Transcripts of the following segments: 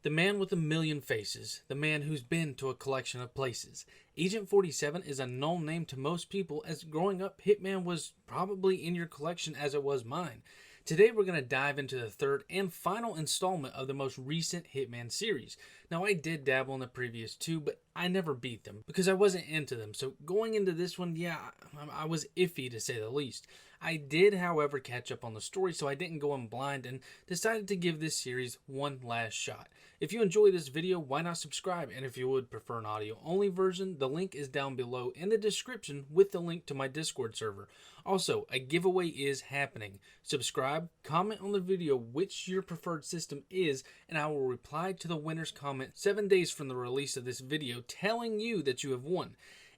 The man with a million faces, the man who's been to a collection of places. Agent 47 is a known name to most people, as growing up, Hitman was probably in your collection as it was mine. Today we're going to dive into the third and final installment of the most recent Hitman series. Now, I did dabble in the previous two, but I never beat them because I wasn't into them. So going into this one, I was iffy to say the least. I did, however, catch up on the story, so I didn't go in blind and decided to give this series one last shot. If you enjoy this video, why not subscribe? And if you would prefer an audio-only version, the link is down below in the description with the link to my Discord server. Also, a giveaway is happening. Subscribe, comment on the video which your preferred system is, and I will reply to the winner's comment 7 days from the release of this video telling you that you have won.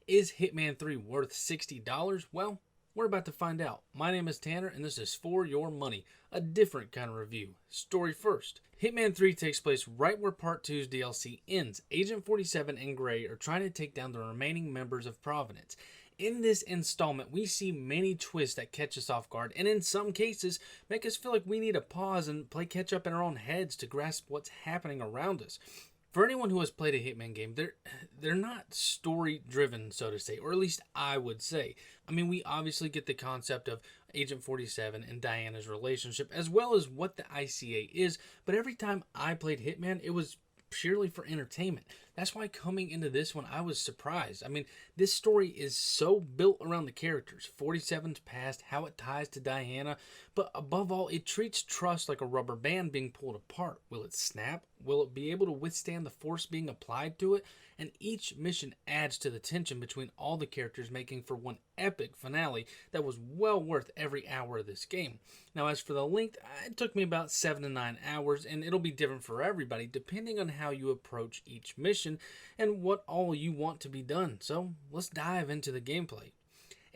Is Hitman 3 worth $60? Well, we're about to find out. My name is Tanner, and this is For Your Money, a different kind of review. Story first. Hitman 3 takes place right where Part 2's DLC ends. Agent 47 and Gray are trying to take down the remaining members of Providence. In this installment, we see many twists that catch us off guard, and in some cases, make us feel like we need to pause and play catch up in our own heads to grasp what's happening around us. For anyone who has played a Hitman game, they're not story-driven, so to say, or at least I would say. I mean, we obviously get the concept of Agent 47 and Diana's relationship, as well as what the ICA is, but every time I played Hitman, it was purely for entertainment. That's why coming into this one, I was surprised. I mean, this story is so built around the characters, 47's past, how it ties to Diana, but above all, it treats trust like a rubber band being pulled apart. Will it snap? Will it be able to withstand the force being applied to it? And each mission adds to the tension between all the characters, making for one epic finale that was well worth every hour of this game. Now, as for the length, it took me about 7 to 9 hours, and it'll be different for everybody depending on how you approach each mission and what all you want to be done. So let's dive into the gameplay.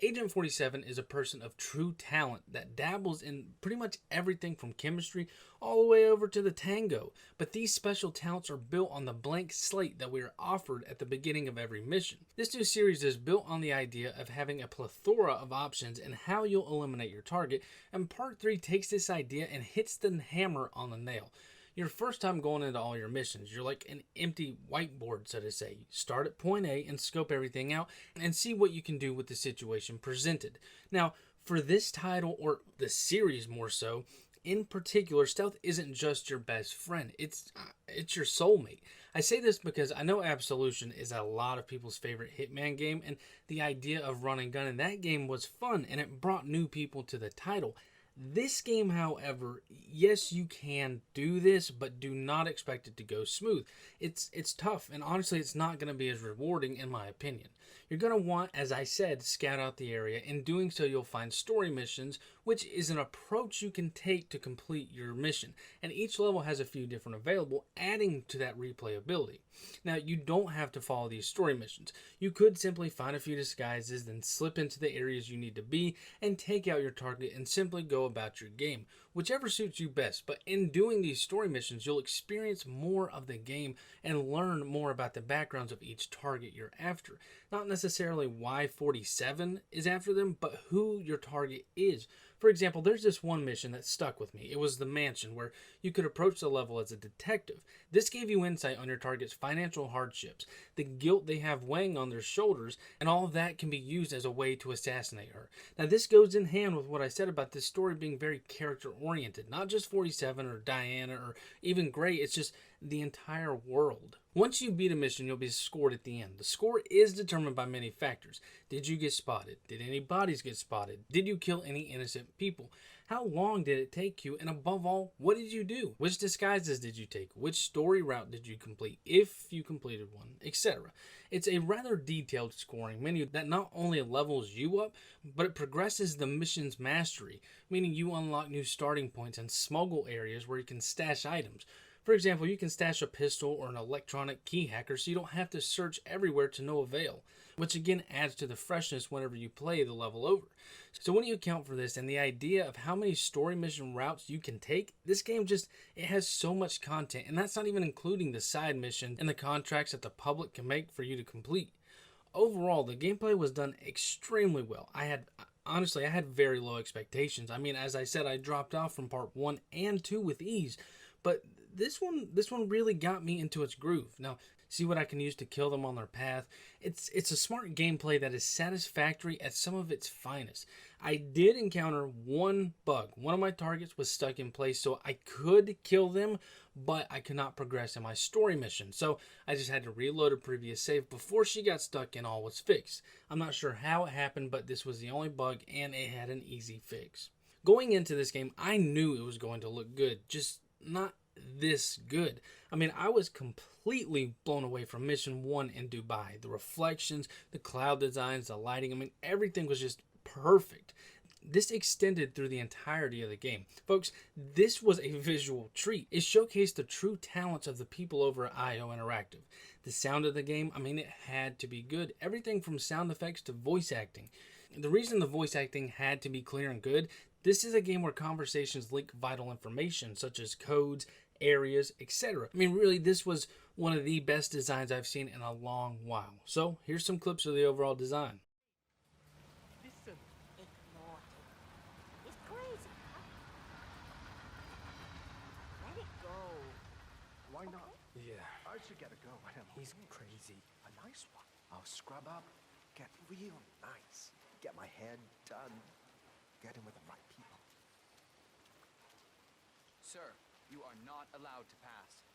Agent 47 is a person of true talent that dabbles in pretty much everything from chemistry all the way over to the tango. But these special talents are built on the blank slate that we are offered at the beginning of every mission. This new series is built on the idea of having a plethora of options and how you'll eliminate your target, and Part 3 takes this idea and hits the hammer on the nail. Your first time going into all your missions, you're like an empty whiteboard, so to say. You start at point A and scope everything out and see what you can do with the situation presented. Now, for this title, or the series more so, in particular, stealth isn't just your best friend. It's your soulmate. I say this because I know Absolution is a lot of people's favorite Hitman game, and the idea of run and gun in that game was fun, and it brought new people to the title. This game, however, yes, you can do this, but do not expect it to go smooth. It's tough, and honestly, it's not going to be as rewarding in my opinion. You're going to want, as I said, scout out the area. In doing so, you'll find story missions, which is an approach you can take to complete your mission. And each level has a few different available, adding to that replayability. Now, you don't have to follow these story missions. You could simply find a few disguises, then slip into the areas you need to be, and take out your target and simply go about your game, whichever suits you best. But in doing these story missions, you'll experience more of the game and learn more about the backgrounds of each target you're after. Not necessarily why 47 is after them, but who your target is. For example, there's this one mission that stuck with me. It was the mansion, where you could approach the level as a detective. This gave you insight on your target's financial hardships, the guilt they have weighing on their shoulders, and all of that can be used as a way to assassinate her. Now, this goes in hand with what I said about this story being very character-oriented. Not just 47 or Diana or even Gray, it's just the entire world. Once you beat a mission, you'll be scored at the end. The score is determined by many factors. Did you get spotted? Did any bodies get spotted? Did you kill any innocent people? How long did it take you? And above all, what did you do? Which disguises did you take? Which story route did you complete, if you completed one, etc.? It's a rather detailed scoring menu that not only levels you up, but it progresses the mission's mastery, meaning you unlock new starting points and smuggle areas where you can stash items. For example, you can stash a pistol or an electronic key hacker so you don't have to search everywhere to no avail, which again adds to the freshness whenever you play the level over. So when you account for this and the idea of how many story mission routes you can take, this game it has so much content, and that's not even including the side mission and the contracts that the public can make for you to complete. Overall, the gameplay was done extremely well. Honestly, I had very low expectations. I mean, as I said, I dropped off from part 1 and 2 with ease, but this one really got me into its groove. Now, see what I can use to kill them on their path. It's a smart gameplay that is satisfactory at some of its finest. I did encounter one bug. One of my targets was stuck in place, so I could kill them, but I could not progress in my story mission. So I just had to reload a previous save before she got stuck and all was fixed. I'm not sure how it happened, but this was the only bug and it had an easy fix. Going into this game, I knew it was going to look good, just not this good. I mean, I was completely blown away from Mission 1 in Dubai. The reflections, the cloud designs, the lighting, I mean, everything was just perfect. This extended through the entirety of the game. Folks, this was a visual treat. It showcased the true talents of the people over at IO Interactive. The sound of the game, I mean, it had to be good. Everything from sound effects to voice acting. The reason the voice acting had to be clear and good, this is a game where conversations link vital information such as codes, areas, etc. I mean, really, this was one of the best designs I've seen in a long while. So, here's some clips of the overall design. Listen. Ignore him. He's crazy, huh? Let it go. Why not? Yeah, I should get a go at him. he's crazy. A nice one. I'll scrub up, get real nice, get my head done, get in with the right people. Sir, you are not allowed to pass.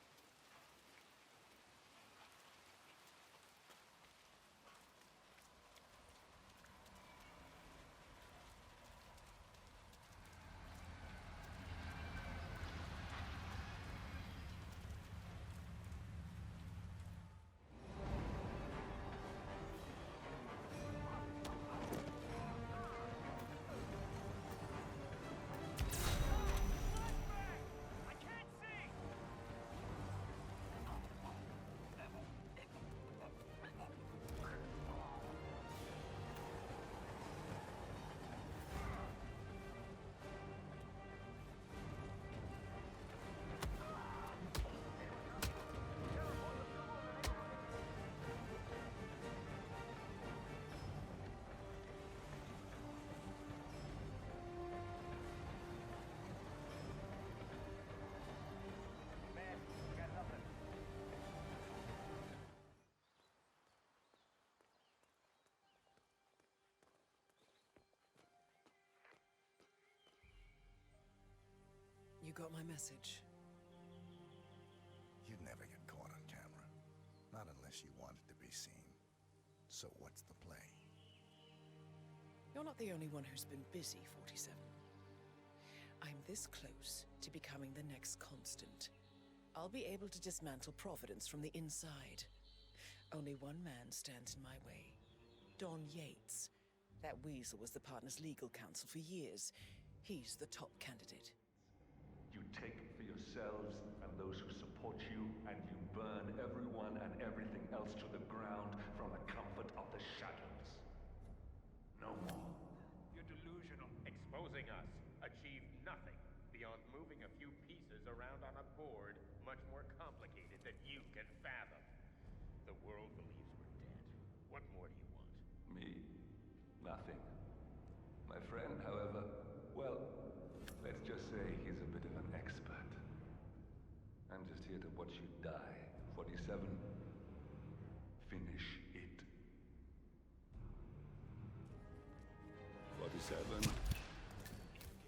You got my message. You'd never get caught on camera. Not unless you wanted to be seen. So what's the play? You're not the only one who's been busy, 47. I'm this close to becoming the next constant. I'll be able to dismantle Providence from the inside. Only one man stands in my way. Don Yates. That weasel was the partner's legal counsel for years. He's the top candidate. You take it for yourselves and those who support you, and you burn everyone and everything else to the ground from the comfort of the shadows. No more. Your delusional exposing us achieved nothing beyond moving a few pieces around on a board much more complicated than you can fathom. The world believes we're dead. What more do you want? Me? Nothing. My friend, however, well, let's just say he's a bit of an expert. I'm just here to watch you die. 47. Finish it. 47.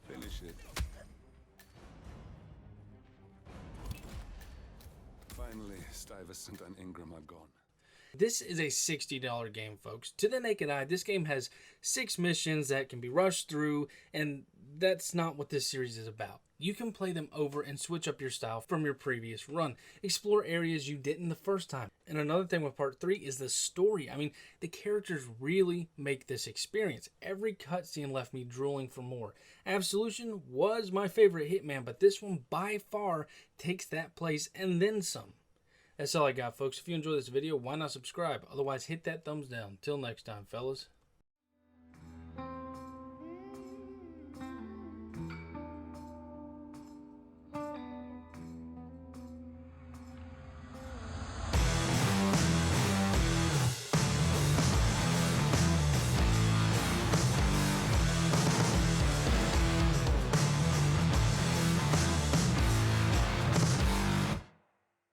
Finish it. Finally, Stuyvesant and Ingram are gone. This is a $60 game, folks. To the naked eye, this game has 6 missions that can be rushed through, and that's not what this series is about. You can play them over and switch up your style from your previous run. Explore areas you didn't the first time. And another thing with part 3 is the story. I mean, the characters really make this experience. Every cutscene left me drooling for more. Absolution was my favorite Hitman, but this one by far takes that place and then some. That's all I got, folks. If you enjoyed this video, why not subscribe? Otherwise, hit that thumbs down. Till next time, fellas.